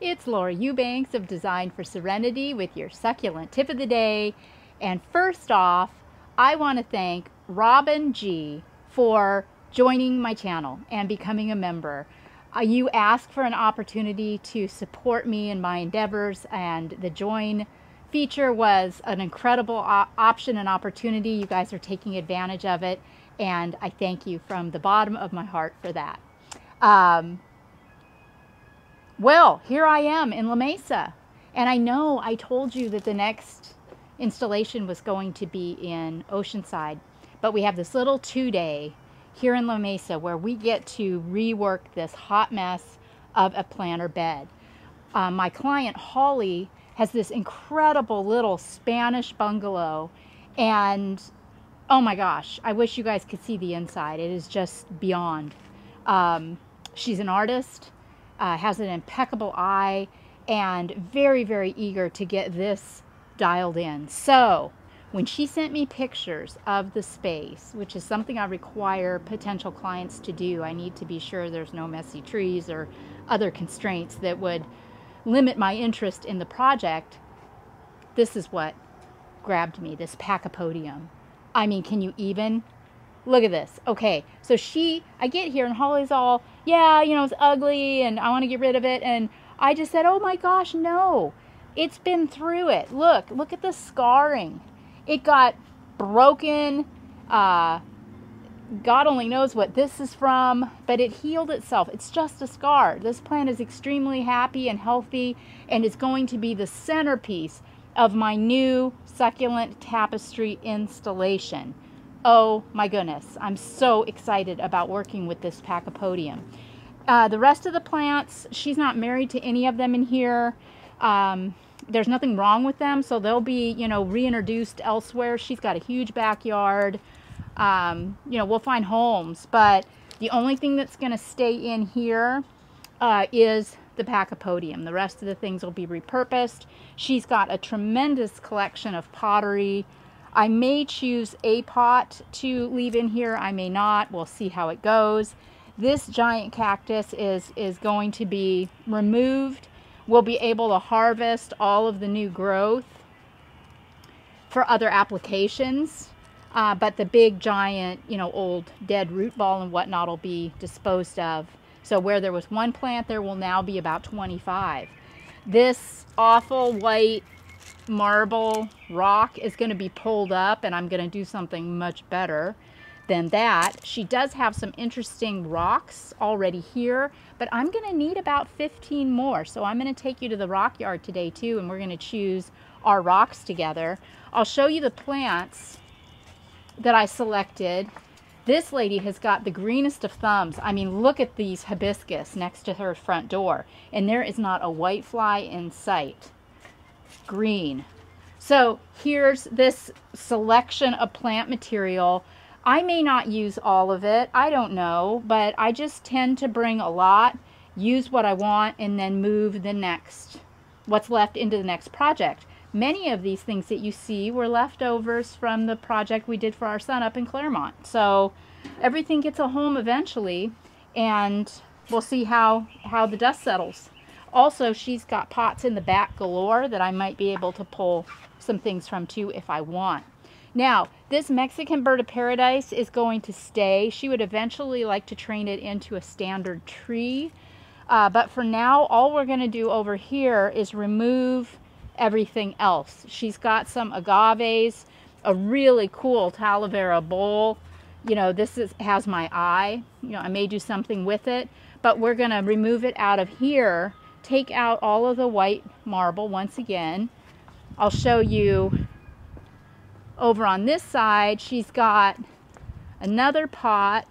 It's Laura Eubanks of Design for Serenity with your succulent tip of the day. And first off, I want to thank Robin G for joining my channel and becoming a member. You asked for an opportunity to support me in my endeavors, and the join feature was an incredible option and opportunity. You guys are taking advantage of it, and I thank you from the bottom of my heart for that. Well, here I am in La Mesa, and I know I told you that the next installation was going to be in Oceanside, but we have this little 2-day here in La Mesa where we get to rework this hot mess of a planter bed. My client Holly has this incredible little Spanish bungalow, and oh my gosh, I wish you guys could see the inside. It is just beyond. She's an artist. Has an impeccable eye, and very, very eager to get this dialed in. So when she sent me pictures of the space, which is something I require potential clients to do, I need to be sure there's no messy trees or other constraints that would limit my interest in the project. This is what grabbed me, this Pachypodium. I mean, can you even? Look at this. Okay, so I get here and Holly's all, yeah, you know, it's ugly and I want to get rid of it. And I just said, oh my gosh, no. It's been through it. Look at the scarring. It got broken. God only knows what this is from, but it healed itself. It's just a scar. This plant is extremely happy and healthy, and it's going to be the centerpiece of my new succulent tapestry installation. Oh my goodness, I'm so excited about working with this Pachypodium. The rest of the plants, she's not married to any of them in here. There's nothing wrong with them, so they'll be, you know, reintroduced elsewhere. She's got a huge backyard. You know, we'll find homes, but the only thing that's going to stay in here is the Pachypodium. The rest of the things will be repurposed. She's got a tremendous collection of pottery. I may choose a pot to leave in here. I may not. We'll see how it goes. This giant cactus is going to be removed. We'll be able to harvest all of the new growth for other applications. But the big giant, you know, old dead root ball and whatnot will be disposed of. So where there was one plant, there will now be about 25. This awful white marble rock is going to be pulled up, and I'm going to do something much better than that. She does have some interesting rocks already here, but I'm going to need about 15 more. So I'm going to take you to the rock yard today too, and we're going to choose our rocks together. I'll show you the plants that I selected. This lady has got the greenest of thumbs. I mean, look at these hibiscus next to her front door, and there is not a white fly in sight. Green. So here's this selection of plant material. I may not use all of it, I don't know, but I just tend to bring a lot, use what I want, and then move the next, what's left into the next project. Many of these things that you see were leftovers from the project we did for our son up in Claremont. So everything gets a home eventually, and we'll see how the dust settles. Also, she's got pots in the back galore that I might be able to pull some things from too if I want. Now, this Mexican bird of paradise is going to stay. She would eventually like to train it into a standard tree. But for now, all we're going to do over here is remove everything else. She's got some agaves, a really cool Talavera bowl. You know, this has my eye. You know, I may do something with it, but we're going to remove it out of here. Take out all of the white marble once again. I'll show you over on this side. She's got another pot,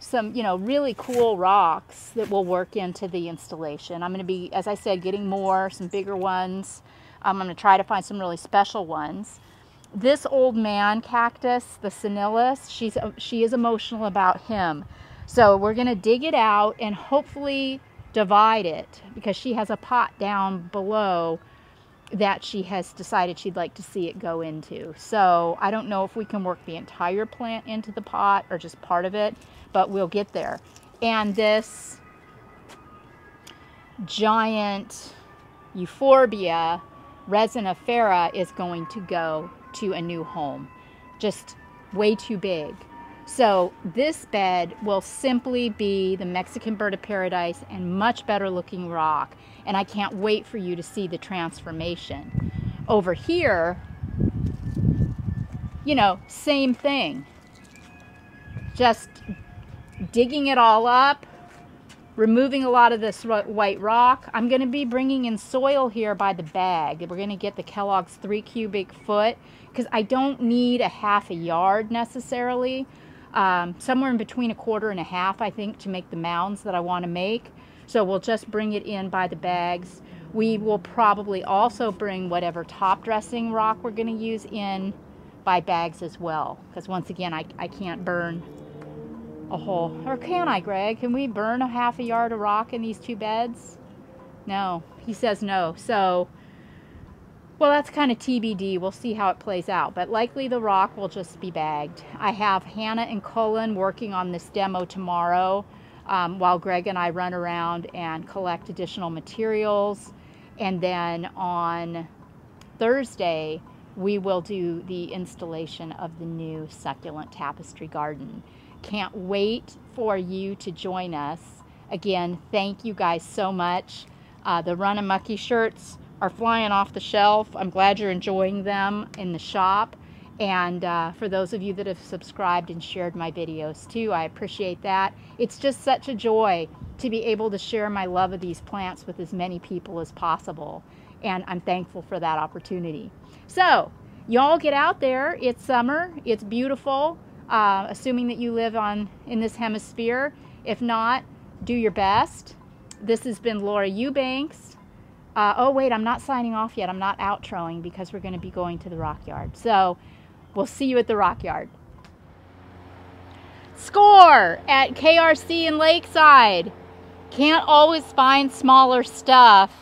some, you know, really cool rocks that will work into the installation. I'm going to be, as I said, getting more, some bigger ones. I'm going to try to find some really special ones. This old man cactus, the Senilus, she is emotional about him. So we're going to dig it out and hopefully divide it, because she has a pot down below that she has decided she'd like to see it go into. So I don't know if we can work the entire plant into the pot or just part of it, but we'll get there. And this giant euphorbia resinifera is going to go to a new home. Just way too big. So this bed will simply be the Mexican bird of paradise and much better looking rock. And I can't wait for you to see the transformation. Over here, you know, same thing. Just digging it all up, removing a lot of this white rock. I'm going to be bringing in soil here by the bag. We're going to get the Kellogg's 3 cubic foot because I don't need a half a yard necessarily. Somewhere in between 1/4 and 1/2, I think, to make the mounds that I want to make. So we'll just bring it in by the bags. We will probably also bring whatever top dressing rock we're going to use in by bags as well. Because once again, I can't burn a whole, or can I, Greg? Can we burn a half a yard of rock in these 2 beds? No, he says no. So, well, that's kind of TBD. We'll see how it plays out, but likely the rock will just be bagged. I have Hannah and Cullen working on this demo tomorrow while Greg and I run around and collect additional materials. And then on Thursday, we will do the installation of the new succulent tapestry garden. Can't wait for you to join us. Again, thank you guys so much. The Run a Mucky shirts are flying off the shelf. I'm glad you're enjoying them in the shop. And for those of you that have subscribed and shared my videos too, I appreciate that. It's just such a joy to be able to share my love of these plants with as many people as possible. And I'm thankful for that opportunity. So, y'all get out there. It's summer. It's beautiful. Assuming that you live in this hemisphere. If not, do your best. This has been Laura Eubanks. Oh wait, I'm not signing off yet. I'm not outroing because we're going to be going to the rock yard. So we'll see you at the rock yard. Score at KRC in Lakeside. Can't always find smaller stuff.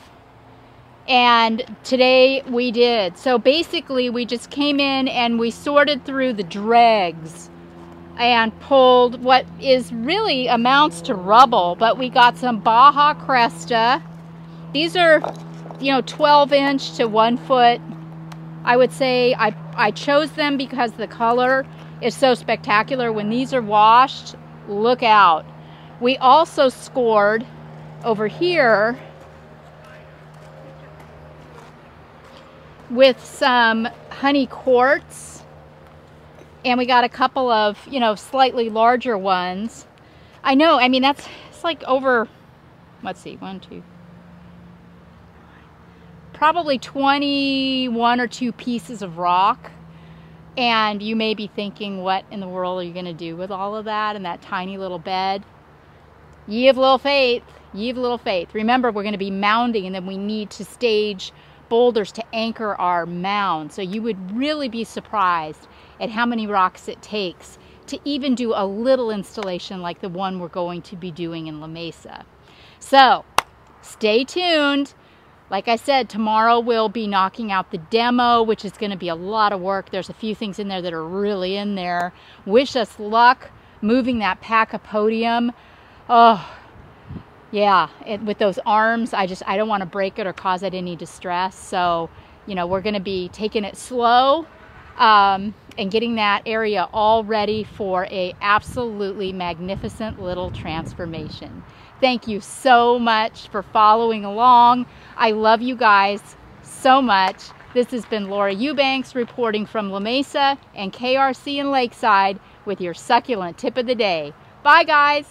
And today we did. So basically we just came in and we sorted through the dregs and pulled what is really amounts to rubble, but we got some Baja Cresta. These are, you know, 12-inch to 1 foot. I would say I chose them because the color is so spectacular. When these are washed, look out. We also scored over here with some honey quartz. And we got a couple of, you know, slightly larger ones. I know, I mean, it's like over, let's see, 1, 2, probably 21 or 2 pieces of rock. And you may be thinking, what in the world are you going to do with all of that in that tiny little bed? Ye of little faith, ye of little faith. Remember, we're going to be mounding, and then we need to stage boulders to anchor our mound. So you would really be surprised at how many rocks it takes to even do a little installation like the one we're going to be doing in La Mesa. So stay tuned. Like I said, tomorrow we'll be knocking out the demo, which is going to be a lot of work. There's a few things in there that are really in there. Wish us luck moving that pack of podium. Oh, yeah, with those arms, I don't want to break it or cause it any distress. So, you know, we're going to be taking it slow and getting that area all ready for a absolutely magnificent little transformation. Thank you so much for following along. I love you guys so much. This has been Laura Eubanks reporting from La Mesa and KRC in Lakeside with your succulent tip of the day. Bye, guys.